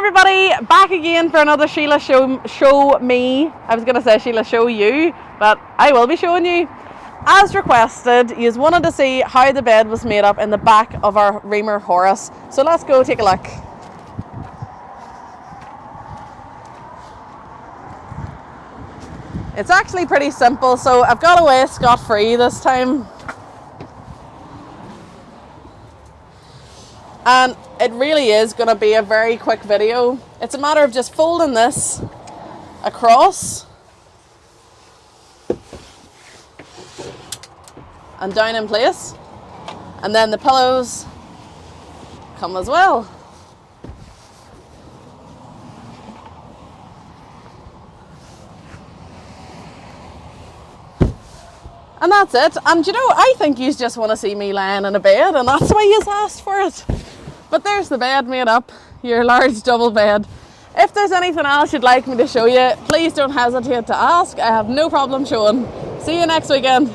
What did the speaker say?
everybody, back again for another Sheila show me. I was going to say Sheila show you, but I will be showing you. As requested, you wanted to see how the bed was made up in the back of our Rimor Horus. So let's go take a look. It's actually pretty simple, so I've got away scot-free this time. And it really is going to be a very quick video. It's a matter of just folding this across and down in place, and then the pillows come as well. And that's it. And you know, I think you just want to see me lying in a bed, and that's why you asked for it. But there's the bed made up, your large double bed. If there's anything else you'd like me to show you, please don't hesitate to ask. I have no problem showing. See you next weekend.